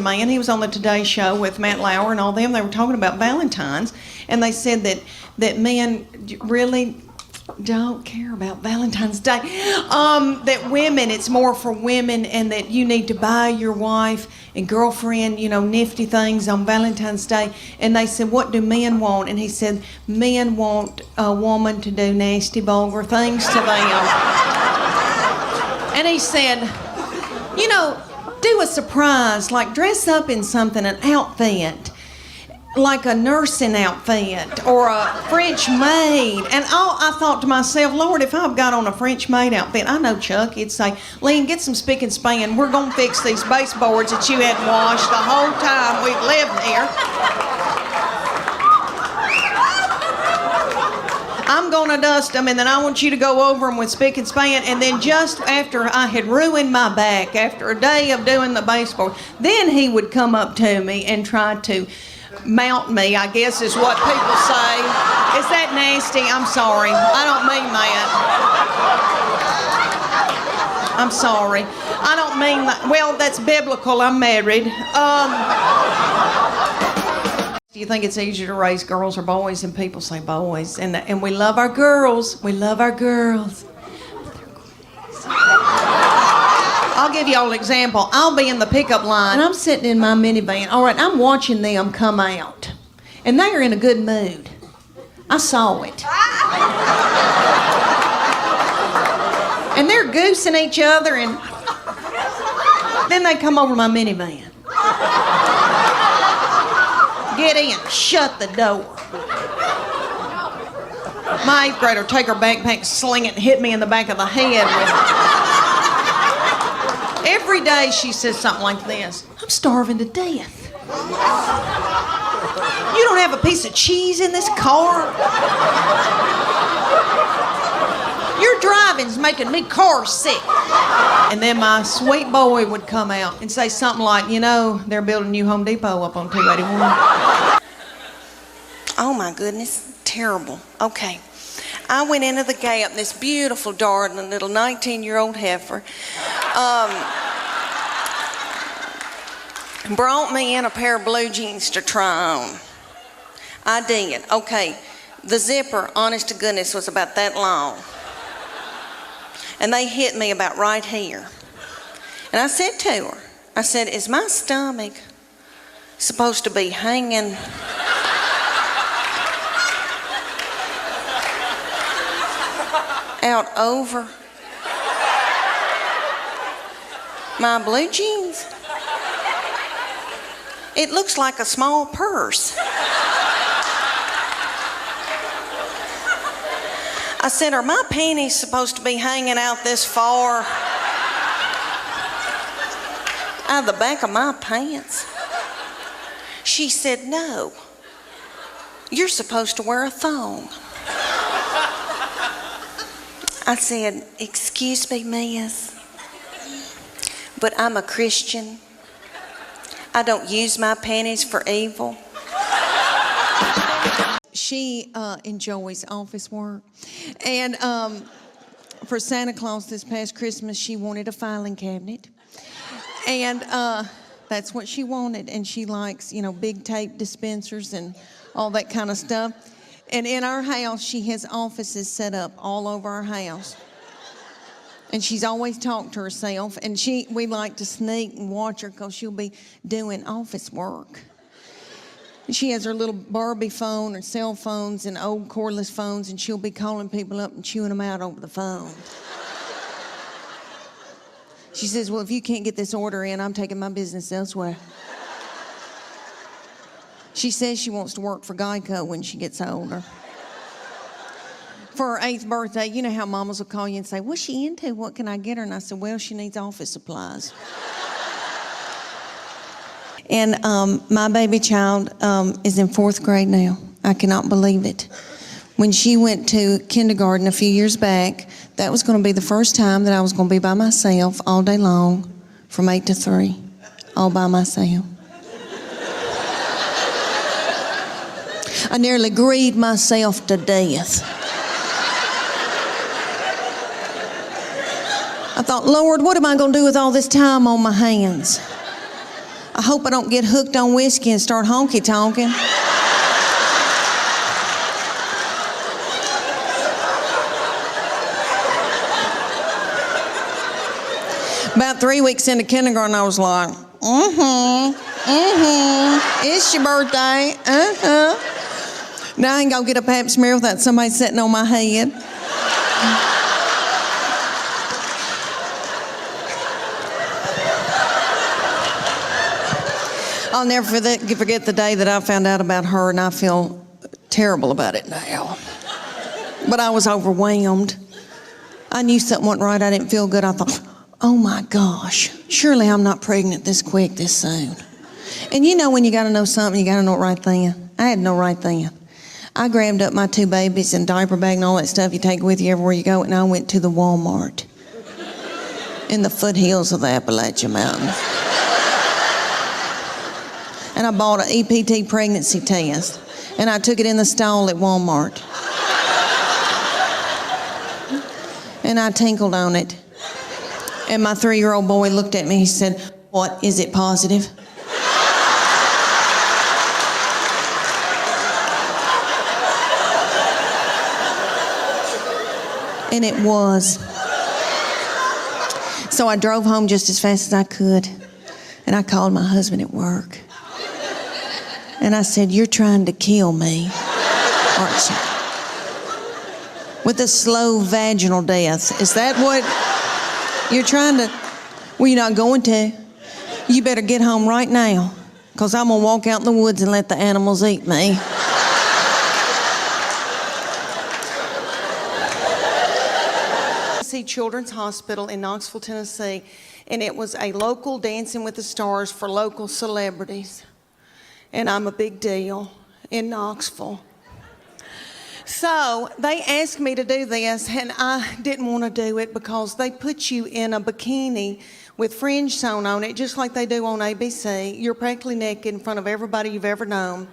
Man, he was on the Today Show with Matt Lauer and all them. They were talking about Valentine's, and they said that men really don't care about Valentine's Day. That women, it's more for women, and that you need to buy your wife and girlfriend, nifty things on Valentine's Day. And they said, what do men want? And he said, men want a woman to do nasty, vulgar things to them. And he said, do a surprise, like dress up in something, an outfit, like a nursing outfit or a French maid. And I thought to myself, Lord, if I've got on a French maid outfit, I know Chuck, he'd say, Leanne, get some spick and span. We're going to fix these baseboards that you hadn't washed the whole time we've lived here. I'm going to dust them, and then I want you to go over them with spick and span. And then just after I had ruined my back, after a day of doing the baseboard, then he would come up to me and try to mount me, I guess is what people say. Is that nasty? I'm sorry. I don't mean that. I'm sorry. I don't mean that. Well, that's biblical. I'm married. Do you think it's easier to raise girls or boys? And people say boys. And we love our girls. We love our girls. I'll give you all an example. I'll be in the pickup line, and I'm sitting in my minivan. All right, I'm watching them come out. And they are in a good mood. I saw it. And they're goosing each other, and then they come over my minivan. Get in, shut the door. My 8th grader take her backpack, sling it, and hit me in the back of the head with it. Every day she says something like this, I'm starving to death. You don't have a piece of cheese in this car? Your driving's making me car sick. And then my sweet boy would come out and say something like, they're building a new Home Depot up on 281. Oh my goodness, terrible. Okay. I went into the Gap, this beautiful, darling little 19-year-old heifer, brought me in a pair of blue jeans to try on. I did. Okay. The zipper, honest to goodness, was about that long. And they hit me about right here. And I said to her, I said, is my stomach supposed to be hanging out over my blue jeans? It looks like a small purse. I said, are my panties supposed to be hanging out this far? Out of the back of my pants? She said, no. You're supposed to wear a thong. I said, excuse me, miss, but I'm a Christian. I don't use my panties for evil. She enjoys office work. And for Santa Claus this past Christmas, she wanted a filing cabinet. And that's what she wanted. And she likes, big tape dispensers and all that kind of stuff. And in our house, she has offices set up all over our house. And she's always talked to herself. And we like to sneak and watch her because she'll be doing office work. She has her little Barbie phone or cell phones and old cordless phones, and she'll be calling people up and chewing them out over the phone. She says, well, if you can't get this order in, I'm taking my business elsewhere. She says she wants to work for Geico when she gets older. For her 8th birthday, you know how mamas will call you and say, what's she into? What can I get her? And I said, well, she needs office supplies. And my baby child is in 4th grade now. I cannot believe it. When she went to kindergarten a few years back, that was going to be the first time that I was going to be by myself all day long from 8 to 3, all by myself. I nearly grieved myself to death. I thought, Lord, what am I going to do with all this time on my hands? I hope I don't get hooked on whiskey and start honky-tonking. About 3 weeks into kindergarten, I was like, it's your birthday, Now I ain't gonna get a pap smear without somebody sitting on my head. I'll never forget the day that I found out about her, and I feel terrible about it now. But I was overwhelmed. I knew something wasn't right. I didn't feel good. I thought, oh my gosh, surely I'm not pregnant this quick, this soon. And you know when you gotta know something, you gotta know it right then. I had no right then. I grabbed up my 2 babies and diaper bag and all that stuff you take with you everywhere you go, and I went to the Walmart in the foothills of the Appalachian Mountains. And I bought an EPT pregnancy test, and I took it in the stall at Walmart. And I tinkled on it. And my 3-year-old boy looked at me, he said, "What, is it positive?" And it was. So I drove home just as fast as I could, and I called my husband at work. And I said, "You're trying to kill me, aren't you? With a slow vaginal death. Is that what you're trying to?" "Well, you're not going to. You better get home right now, because I'm going to walk out in the woods and let the animals eat me." Children's Hospital in Knoxville, Tennessee, and it was a local Dancing with the Stars for local celebrities. And I'm a big deal in Knoxville. So they asked me to do this, and I didn't want to do it because they put you in a bikini with fringe sewn on it, just like they do on ABC. You're practically naked in front of everybody you've ever known.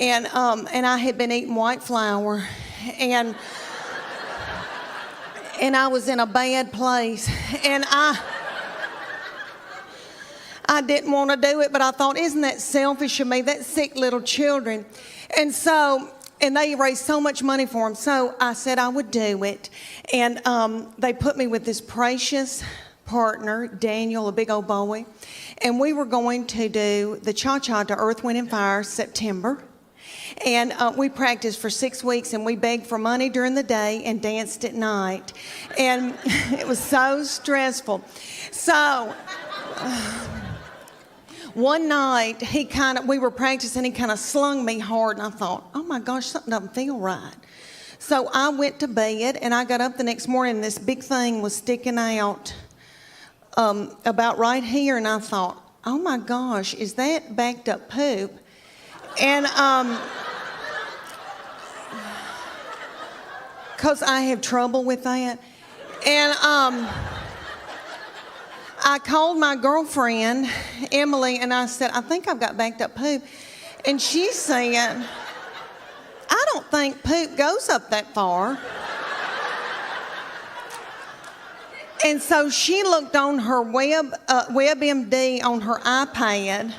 And I had been eating white flour, and I was in a bad place, and I didn't want to do it, but I thought, isn't that selfish of me? That's sick little children. And they raised so much money for them. So I said I would do it. And they put me with this precious partner, Daniel, a big old boy. And we were going to do the cha-cha to Earth, Wind and Fire, September. And we practiced for 6 weeks, and we begged for money during the day and danced at night. And it was so stressful. So one night, we were practicing, he kind of slung me hard, and I thought, oh my gosh, something doesn't feel right. So I went to bed, and I got up the next morning, and this big thing was sticking out about right here, and I thought, oh my gosh, is that backed up poop? And because I have trouble with that. And I called my girlfriend, Emily, and I said, I think I've got backed up poop. And she said, I don't think poop goes up that far. And so she looked on her WebMD on her iPad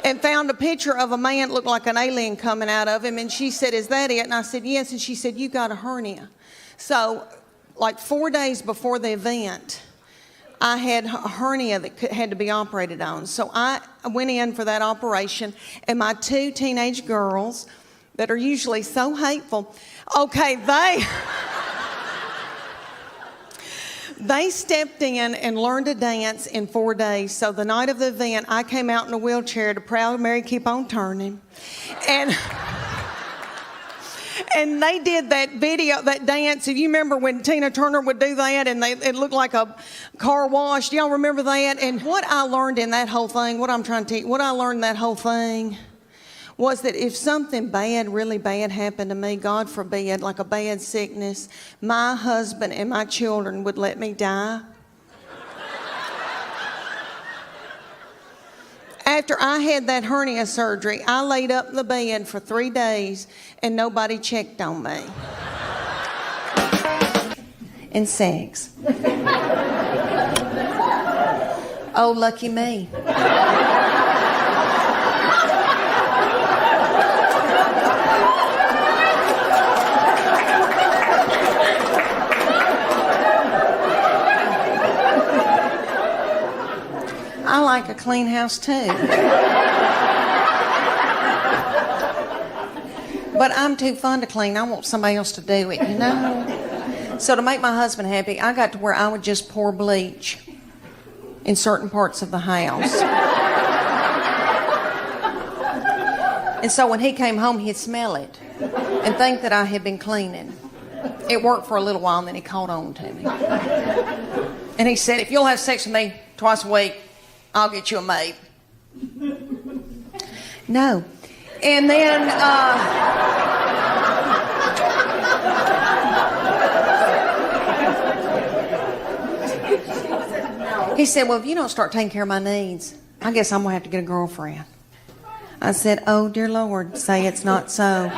and found a picture of a man that looked like an alien coming out of him. And she said, is that it? And I said, yes. And she said, you got a hernia. So like 4 days before the event, I had a hernia that had to be operated on. So I went in for that operation, and my 2 teenage girls that are usually so hateful, okay, they stepped in and learned to dance in 4 days. So the night of the event, I came out in a wheelchair to Proud Mary Keep On Turning. And they did that video, that dance. If you remember when Tina Turner would do that and it looked like a car wash, do y'all remember that? And what I learned in that whole thing, what I learned in that whole thing was that if something bad, really bad happened to me, God forbid, like a bad sickness, my husband and my children would let me die. After I had that hernia surgery, I laid up in the bed for 3 days and nobody checked on me. And sex. Oh, lucky me. clean house too. But I'm too fun to clean. I want somebody else to do it, you know? So to make my husband happy, I got to where I would just pour bleach in certain parts of the house. And so when he came home, he'd smell it and think that I had been cleaning. It worked for a little while, and then he caught on to me. And he said, if you'll have sex with me twice a week, I'll get you a maid. No. And then, he said, well, if you don't start taking care of my needs, I guess I'm going to have to get a girlfriend. I said, oh, dear Lord, say it's not so.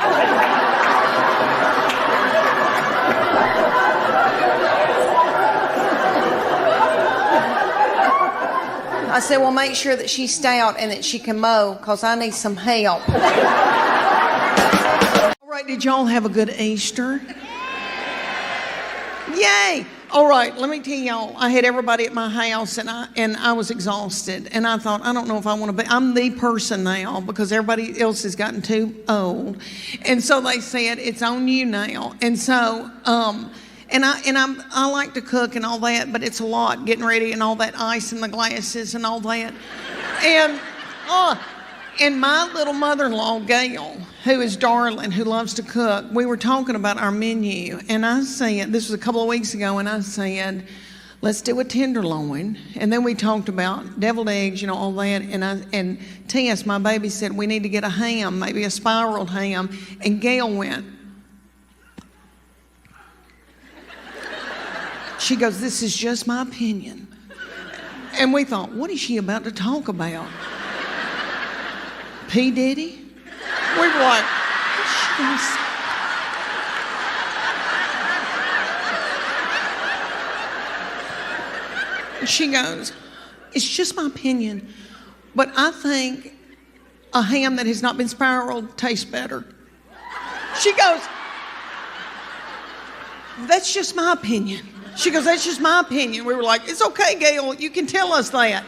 I said, well, make sure that she's stout and that she can mow, because I need some help. All right, did y'all have a good Easter? Yay! All right, let me tell y'all, I had everybody at my house, and I was exhausted. And I thought, I don't know if I want to be, I'm the person now, because everybody else has gotten too old. And so they said, it's on you now. And so, I like to cook and all that, but it's a lot getting ready and all that ice in the glasses and all that. And my little mother-in-law, Gail, who is darling, who loves to cook, we were talking about our menu. And I said, this was a couple of weeks ago, and I said, let's do a tenderloin. And then we talked about deviled eggs, you know, all that. And Tess, my baby, said, we need to get a ham, maybe a spiraled ham. And Gail went, she goes, this is just my opinion. And we thought, what is she about to talk about? P. Diddy? We were like, what's she gonna say? She goes, it's just my opinion, but I think a ham that has not been spiraled tastes better. She goes, that's just my opinion. She goes, that's just my opinion. We were like, it's okay, Gail, you can tell us that.